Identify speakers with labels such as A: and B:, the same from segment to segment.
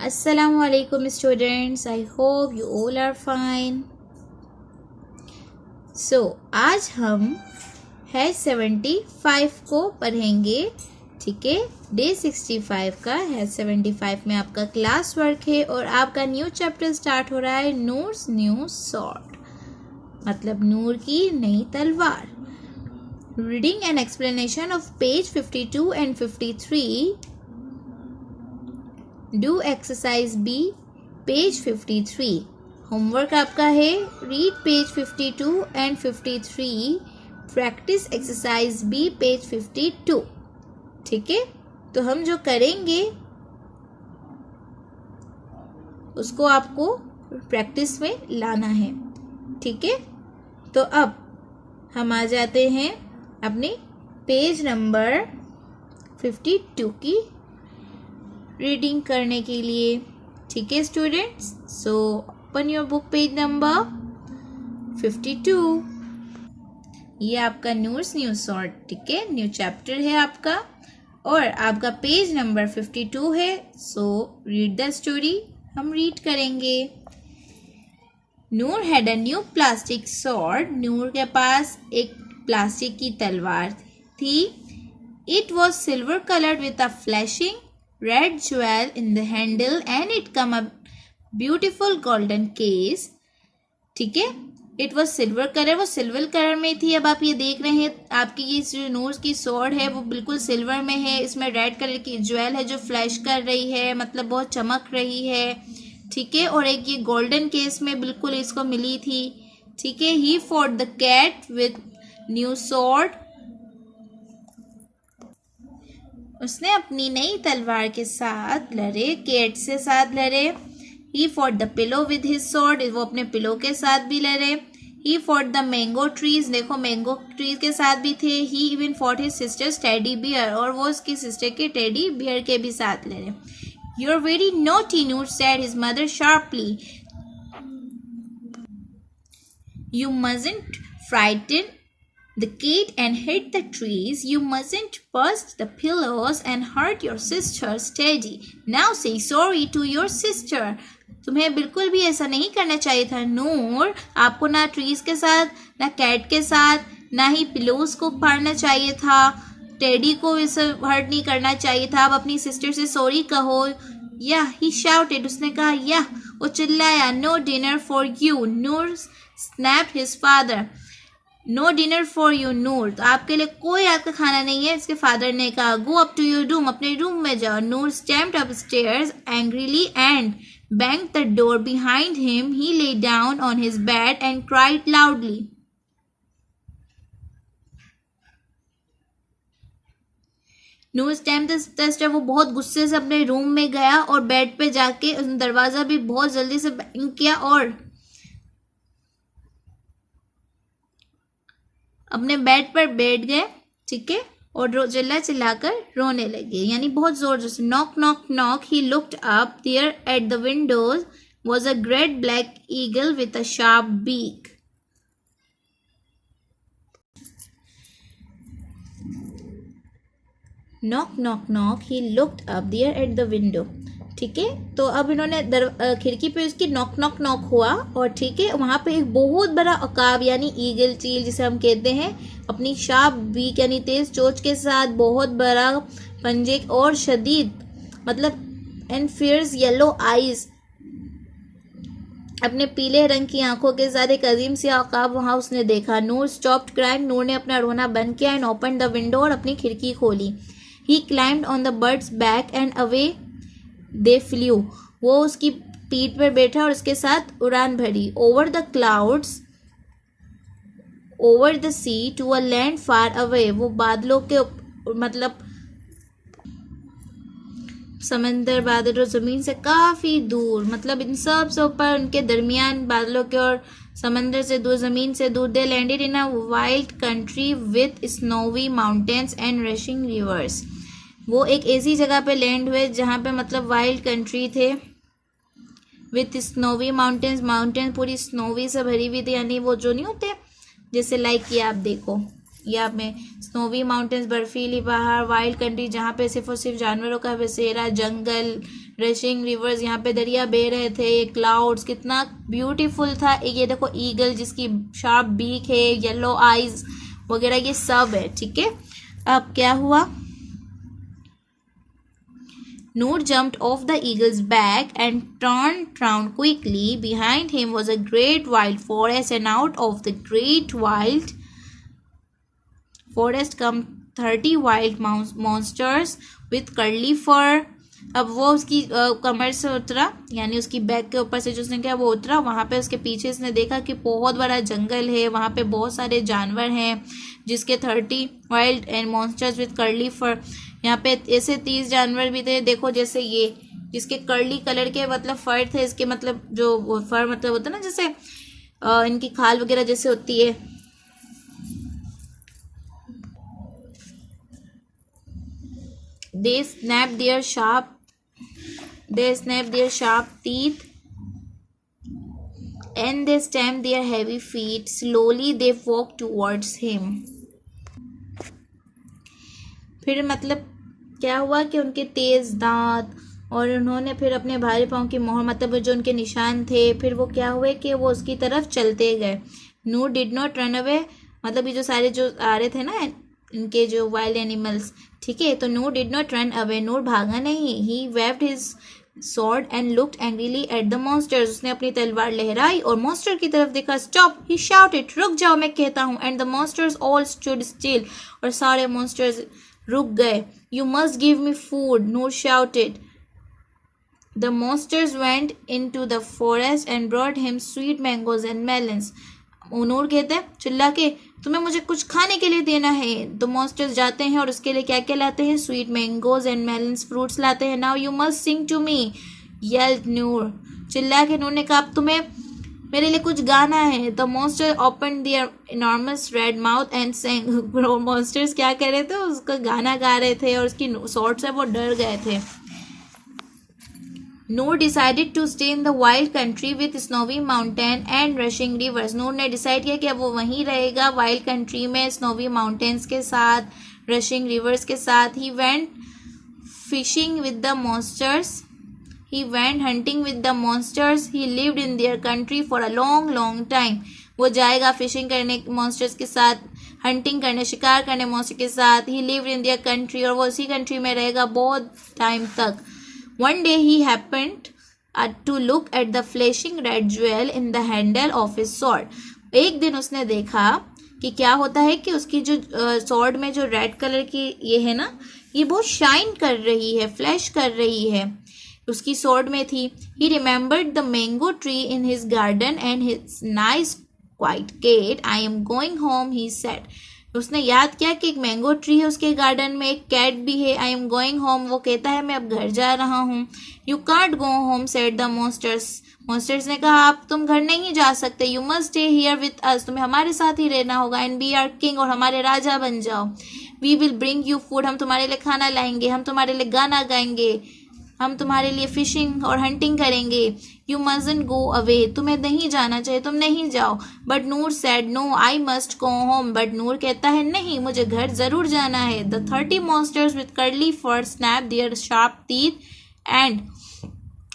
A: Assalamu alaikum students, I hope you all are fine. So आज हम है 75 को पढ़ेंगे, ठीक है। डे 65 का है 75 में आपका क्लास वर्क है और आपका न्यू चैप्टर स्टार्ट हो रहा है नूर्स न्यू स्वॉर्ड, मतलब नूर की नई तलवार। Reading and explanation of page 52 and 53। Do exercise B page 53। Homework आपका है read page 52 and 53, practice exercise B page 52, ठीक है। तो हम जो करेंगे उसको आपको प्रैक्टिस में लाना है, ठीक है। तो अब हम आ जाते हैं अपने पेज नंबर 52 की रीडिंग करने के लिए, ठीक है students. So open your book page number 52। ये आपका नूर्स न्यू स्वॉर्ड, ठीक है, न्यू चैप्टर है आपका और आपका पेज नंबर 52 है। सो रीड द स्टोरी, हम रीड करेंगे। Noor had a new plastic sword. Noor के पास एक प्लास्टिक की तलवार थी। It was silver coloured with a flashing red jewel in the handle and it come a beautiful golden case, ठीक है। it was silver color, वो सिल्वर कलर में थी। अब आप ये देख रहे हैं आपकी ये जो नूर की स्वॉर्ड है वो बिल्कुल सिल्वर में है। इसमें रेड कलर की ज्वेल है जो फ्लैश कर रही है, मतलब बहुत चमक रही है, ठीक है। और एक ये गोल्डन केस में बिल्कुल इसको मिली थी, ठीक है। he fought the cat with new sword, उसने अपनी नई तलवार के साथ लड़े, कैट से साथ लड़े। He fought the pillow with his sword, वो अपने पिलो के साथ भी लड़े। He fought the mango trees, देखो मैंगो ट्रीज के साथ भी थे। He even fought his sisters teddy bear, और वो उसकी सिस्टर के टेडी बियर के भी साथ लड़े। You are very naughty Noor said his mother sharply, you mustn't frighten the cat and hit the trees. You mustn't burst the pillows and hurt your sister's teddy. Now say sorry to your sister. तुम्हें बिल्कुल भी ऐसा नहीं करना चाहिए था नूर। आपको ना ट्रीज के साथ, ना कैट के साथ, ना ही पिलोज को फाड़ना चाहिए था, टेडी को इसे हर्ट नहीं करना चाहिए था। आप अपनी सिस्टर से सॉरी कहो। या ही शाउटेड, उसने कहा। या वो चिल्लाया। No dinner for you Noor snapped his father. No dinner for you Noor, तो आपके लिए कोई आपका खाना नहीं है, इसके फादर ने कहा। Go up to your room, अपने रूम में जाओ। Noor stamped upstairs angrily and banged the door behind him. He lay down on his bed and cried loudly. Noor stamped, वो बहुत गुस्से से अपने रूम में गया और बेड पे जाके उसने दरवाजा भी बहुत जल्दी से बैंग किया और अपने बेड पर बैठ गए, ठीक है। और चिल्लाकर रोने लगे, यानी बहुत जोर जोर से। Knock knock knock, he looked up. There at the windows was a great black eagle with a sharp beak. Knock knock knock, he looked up. There at the window, ठीक है। तो अब इन्होंने खिड़की पे उसकी नॉक नॉक नॉक हुआ और ठीक है, वहां पे एक बहुत बड़ा अकाब यानी ईगल, चील जिसे हम कहते हैं, अपनी शार्प बीक यानी तेज चोंच के साथ, बहुत बड़ा पंजे और शदीद, मतलब एंड फियर्स येलो आईज, अपने पीले रंग की आंखों के साथ एक अजीम सी अकाब वहां उसने देखा। नूर स्टॉप्ड क्राइंग, नूर ने अपना रोना बंद किया। एंड ओपन द विंडो, और अपनी खिड़की खोली। He climbed on the bird's back and away they flew, वो उसकी पीठ पर बैठा और उसके साथ उड़ान भरी। Over the clouds, over the sea, to a land far away, वो बादलों के मतलब समंदर, बादल और जमीन से काफी दूर, मतलब इन सब से ऊपर, उनके दरमियान बादलों के और समंदर से दूर, जमीन से दूर। They landed in a wild country with snowy mountains and rushing rivers, वो एक ऐसी जगह पे लैंड हुए जहाँ पे मतलब वाइल्ड कंट्री थे। विथ स्नोवी माउंटेन्स, माउंटेन्स पूरी स्नोवी से भरी हुई थी, यानी वो जो नहीं होते जैसे लाइक ये आप देखो, ये आप में स्नोवी माउंटेन्स, बर्फीली पहाड़, वाइल्ड कंट्री जहाँ पे सिर्फ और सिर्फ जानवरों का बसेरा, जंगल, रशिंग रिवर्स, यहाँ पे दरिया बह रहे थे, क्लाउड्स कितना ब्यूटीफुल था, ये देखो ईगल जिसकी शार्प बीक है, येलो आईज वगैरह, ये सब है। ठीक है, अब क्या हुआ, Noor jumped off the eagle's back and turned round quickly. Behind him was a great wild forest, and out of the great wild forest come 30 wild monsters with curly fur. अब वो उसकी कमर से उतरा, यानी उसकी बैक के ऊपर से जो उसने किया वो उतरा, वहाँ पे उसके पीछे इसने देखा कि बहुत बड़ा जंगल है, वहाँ पे बहुत सारे जानवर हैं जिसके 30 wild and monsters with curly fur. यहाँ पे ऐसे 30 जानवर भी थे, देखो जैसे ये जिसके कर्ली कलर के मतलब फर थे, इसके मतलब जो फर मतलब होता है ना, जैसे इनकी खाल वगैरह जैसे होती है। They snapped their sharp teeth and they stamped their heavy feet. Slowly they walked towards him. फिर मतलब क्या हुआ कि उनके तेज दांत और उन्होंने फिर अपने भारी पाँव की मोहर मतलब जो उनके निशान थे, फिर वो क्या हुए कि वो उसकी तरफ चलते गए। Noor did not run away, मतलब ये जो सारे जो आ रहे थे ना इनके जो वाइल्ड एनिमल्स, ठीक है, तो Noor did not run away, नूर भागा नहीं। He waved his sword and looked angrily at the monsters, उसने अपनी तलवार लहराई और मॉन्स्टर की तरफ देखा। Stop, he shouted, रुक जाओ मैं कहता हूँ। And the monsters all stood still, और सारे मॉन्स्टर्स रुक गए। You must give me food, Noor shouted. The monsters went into the forest and brought him sweet mangoes and melons. नूर कहते हैं चिल्ला के, तुम्हें मुझे कुछ खाने के लिए देना है। तो मॉन्स्टर्स जाते हैं और उसके लिए क्या क्या लाते हैं, sweet mangoes and melons fruits लाते हैं। Now you must sing to me, yelled Noor, चिल्ला के नूर ने कहा तुम्हें मेरे लिए कुछ गाना है। The monster open there enormous red mouth and saying. Monsters क्या कर रहे थे, उसका गाना गा रहे थे और उसकी स्वॉर्ड से वो डर गए थे। Noor decided to stay in the wild country with snowy mountain and rushing rivers. नूर ने डिसाइड किया कि अब वो वहीं रहेगा वाइल्ड कंट्री में, स्नोवी माउंटेन्स के साथ, रशिंग रिवर्स के साथ। He went fishing with the monsters. He went hunting with the monsters. He lived in their country for a long, long time. वो जाएगा फिशिंग करने मॉन्स्टर्स के साथ, हंटिंग करने, शिकार करने मॉन्स्टर के साथ। He lived in their country, और वो उसी कंट्री में रहेगा बहुत टाइम तक। One day he happened to look at the flashing red jewel in the handle of his sword. एक दिन उसने देखा कि क्या होता है कि उसकी जो स्वॉर्ड में जो रेड कलर की ये है ना, ये बहुत शाइन कर रही है, फ्लैश कर रही है, उसकी स्वॉर्ड में थी। He remembered the mango tree in his garden and his nice quiet gate. I am going home, he said. उसने याद किया कि एक मैंगो ट्री है उसके गार्डन में, एक कैट भी है। आई एम गोइंग होम, वो कहता है मैं अब घर जा रहा हूँ। You can't go home said the monsters, monsters ने कहा आप तुम घर नहीं जा सकते। You must stay here with us, तुम्हें हमारे साथ ही रहना होगा। एंड बी आर किंग, और हमारे राजा बन जाओ। We will bring you food, हम तुम्हारे लिए खाना लाएंगे, हम तुम्हारे लिए गाना गाएंगे, हम तुम्हारे लिए फिशिंग और हंटिंग करेंगे। यू मस्टंट गो अवे, तुम्हें नहीं जाना चाहिए, तुम नहीं जाओ। But Noor said no, I must go home, but Noor कहता है नहीं, मुझे घर जरूर जाना है। The 30 monsters with curly fur snapped their sharp teeth and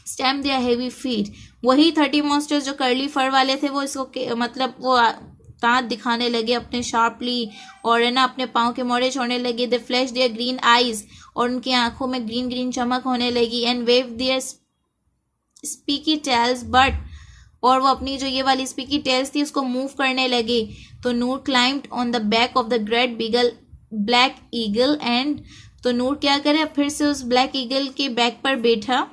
A: stamped their heavy feet. वही 30 monsters जो कर्ली फर वाले थे वो इसको मतलब वो दांत दिखाने लगे अपने शार्पली, और है ना अपने पाँव के मोड़े छोड़ने लगे। They flash their green eyes, और उनकी आंखों में ग्रीन ग्रीन चमक होने लगी। And wave their spiky tails but, और वो अपनी जो ये वाली स्पीकी टेल्स थी उसको मूव करने लगे। तो Noor climbed on the back of the great big black eagle and, तो नूर क्या करे फिर से उस ब्लैक ईगल के बैक पर बैठा,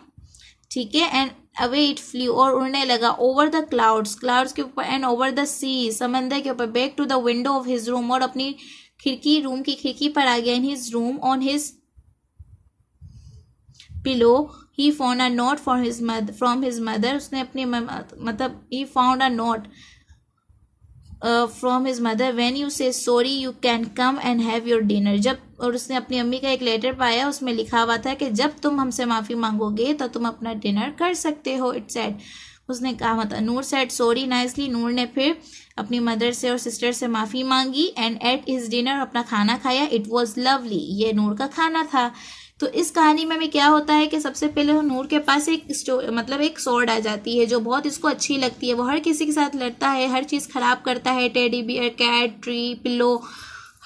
A: ठीक है। एंड अवे इट फ्लू, और उड़ने लगा। ओवर द क्लाउड्स, क्लाउड्स के ऊपर, एंड ओवर द सी, समंदर के ऊपर। Back to the window of his room, और अपनी खिड़की, रूम की खिड़की पर आ गया। In his room on his pillow he found a note for his mother, from his mother. उसने अपनी मतलब he found a note from his mother. When you say sorry you can come and have your dinner. जब, और उसने अपनी अम्मी का एक लेटर पाया, उसमें लिखा हुआ था कि जब तुम हमसे माफ़ी मांगोगे तो तुम अपना डिनर कर सकते हो। इट सेड, उसने कहा मतलब नूर सेड सॉरी नाइसली। नूर ने फिर अपनी मदर से और सिस्टर से माफ़ी मांगी एंड एट हिज डिनर, अपना खाना खाया। इट वॉज लवली, ये नूर का खाना था। तो इस कहानी में क्या होता है कि सबसे पहले वो नूर के पास एक एक स्वॉर्ड आ जाती है जो बहुत इसको अच्छी लगती है। वो हर किसी के साथ लड़ता है, हर चीज़ खराब करता है, teddy bear, cat, tree, pillow,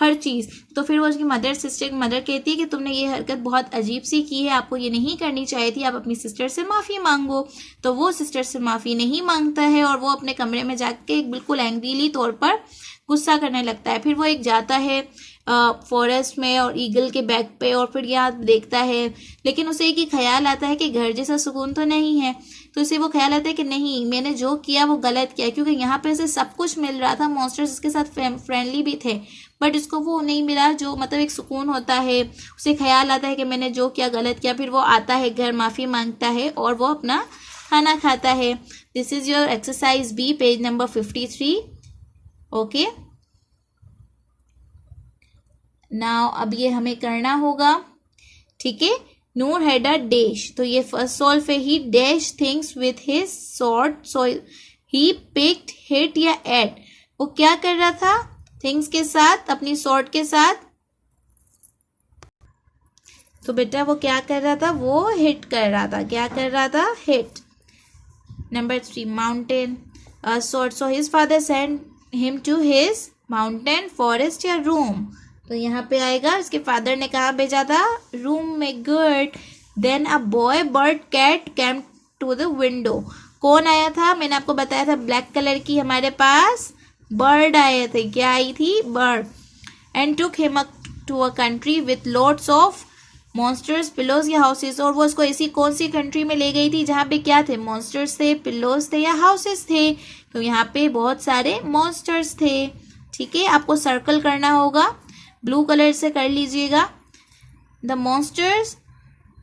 A: हर चीज़। तो फिर वो उसकी मदर कहती है कि तुमने ये हरकत बहुत अजीब सी की है, आपको ये नहीं करनी चाहिए थी, आप अपनी सिस्टर से माफ़ी मांगो। तो वो सिस्टर से माफ़ी नहीं मांगता है और वो अपने कमरे में जाके बिल्कुल एंग्रीली तौर पर गुस्सा करने लगता है। फिर वो एक जाता है फॉरेस्ट में और ईगल के बैक पे, और फिर यहाँ देखता है, लेकिन उसे एक ही ख्याल आता है कि घर जैसा सुकून तो नहीं है। तो उसे वो ख्याल आता है कि नहीं, मैंने जो किया वो गलत किया, क्योंकि यहाँ पे उसे सब कुछ मिल रहा था, मॉन्स्टर्स इसके साथ फ्रेंडली भी थे, बट इसको वो नहीं मिला जो एक सुकून होता है। उसे ख्याल आता है कि मैंने जो किया गलत किया। फिर वो आता है घर, माफ़ी मांगता है और वो अपना खाना खाता है। This is your exercise B, page number 53। Okay, now अब ये हमें करना होगा, ठीक है। नूर हैड अ डैश, तो ये फर्स्ट सॉल्व है। ही dash things with his sword, so he picked, hit या एट। वो क्या कर रहा था थिंग्स के साथ, अपनी स्वॉर्ड के साथ? तो बेटा वो क्या कर रहा था, वो हिट कर रहा था। क्या कर रहा था? Hit. Number 3, mountain sword, so his father send him to his mountain, forest या रूम। तो यहाँ पे आएगा, इसके फादर ने कहा भेजा था? रूम में। Good. Then a boy, bird, cat came to the window. कौन आया था? मैंने आपको बताया था ब्लैक कलर की हमारे पास बर्ड आए थे। क्या आई थी? Bird. And took him to a country with lots of monsters, pillows या हाउसेस। और वो उसको ऐसी कौन सी कंट्री में ले गई थी जहाँ पे क्या थे? मॉन्स्टर्स थे, पिलोज थे या हाउसेस थे? तो यहाँ पे बहुत सारे मॉन्स्टर्स थे। ठीक है, आपको सर्कल करना होगा, ब्लू कलर से कर लीजिएगा। द मॉन्स्टर्स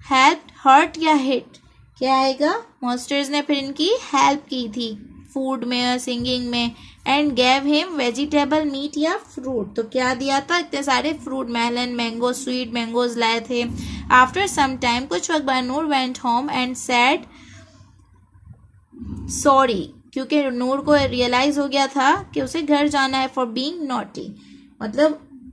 A: हेल्प, हर्ट या हिट? क्या आएगा? मॉन्स्टर्स ने फिर इनकी हेल्प की थी फूड में और सिंगिंग में। And gave him vegetable, meat या फ्रूट। तो क्या दिया था? इतने सारे fruit, melon, mango, sweet mangoes लाए थे। आफ्टर सम टाइम, कुछ वक्त बाद, Noor went home and said sorry, क्योंकि नूर को रियलाइज हो गया था कि उसे घर जाना है, फॉर बीइंग नॉटी,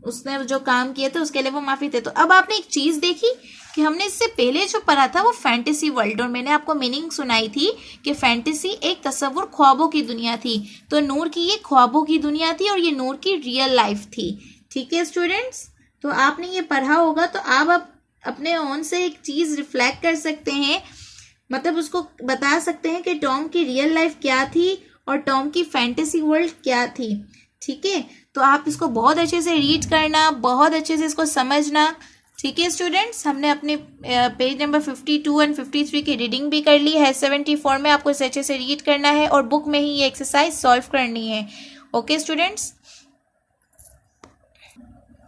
A: उसने जो काम किए थे उसके लिए वो माफी थे। तो अब आपने एक चीज देखी कि हमने इससे पहले जो पढ़ा था वो फैंटेसी वर्ल्ड, और मैंने आपको मीनिंग सुनाई थी कि फैंटेसी एक तस्वुर, ख्वाबों की दुनिया थी। तो नूर की ये ख्वाबों की दुनिया थी और ये नूर की रियल लाइफ थी। ठीक है स्टूडेंट्स, तो आपने ये पढ़ा होगा, तो आप अब अपने ओन से एक चीज रिफ्लेक्ट कर सकते हैं, उसको बता सकते हैं कि टॉम की रियल लाइफ क्या थी और टॉम की फैंटेसी वर्ल्ड क्या थी। ठीक है, तो आप इसको बहुत अच्छे से रीड करना, बहुत अच्छे से इसको समझना। ठीक है स्टूडेंट्स, हमने अपने पेज नंबर 52 एंड 53 की रीडिंग भी कर ली है। 74 में आपको इसे अच्छे से रीड करना है और बुक में ही ये एक्सरसाइज सॉल्व करनी है। ओके स्टूडेंट्स,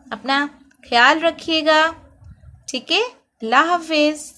A: अपना ख्याल रखिएगा। ठीक है, अल्लाह हाफिज।